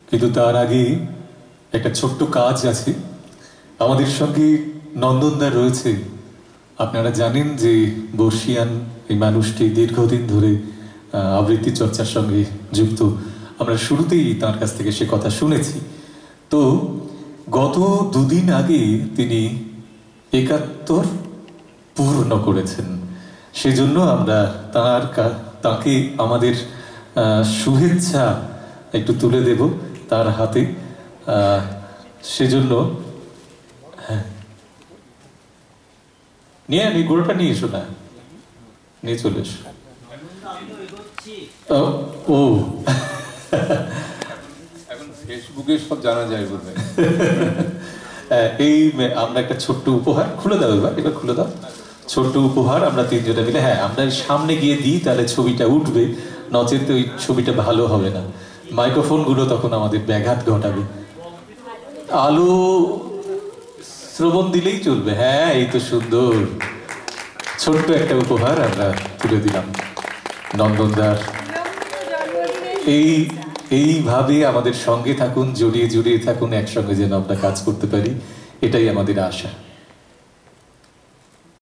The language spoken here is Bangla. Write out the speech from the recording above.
কিন্তু তার আগে একটা ছোট্ট কাজ আছে। আমাদের সঙ্গে নন্দনদা রয়েছে। আপনারা জানেন যে বর্ষিয়ান এই মানুষটি দীর্ঘদিন ধরে আবৃত্তি চর্চার সঙ্গে যুক্ত। আমরা শুরুতেই তার কাছ থেকে সে কথা শুনেছি। তো গত দুদিন আগে তিনি ৭১ পূর্ণ করেছেন। সেজন্য আমরা তাকে আমাদের শুভেচ্ছা একটু তুলে দেব তার হাতে। সেজন্য হ্যাঁ, নিয়ে গোড়াটা নিয়ে এসো, না নিয়ে চলে এসো। ও এখন ফেসবুকে সব জানা যায় বোধহয়। এই আমরা একটা ছোট্ট উপহার খুলে দাও, এবার খুলে দাও। ছোট্ট উপহার আমরা তিনজনে মিলে, হ্যাঁ আমরা সামনে গিয়ে দিই, তাহলে ছবিটা উঠবে, নচেত ওই ছবিটা ভালো হবে না। মাইক্রোফোন গুলো তখন আমাদের ব্যাঘাত ঘটাবে। আলো শ্রবণ দিলেই চলবে। হ্যাঁ, এই তো সুন্দর ছোট্ট একটা উপহার আমরা তুলে দিলাম নন্দনদার। এইভাবে আমাদের সঙ্গে থাকুন, জড়িয়ে জড়িয়ে থাকুন, একসঙ্গে যেন আমরা কাজ করতে পারি, এটাই আমাদের আশা।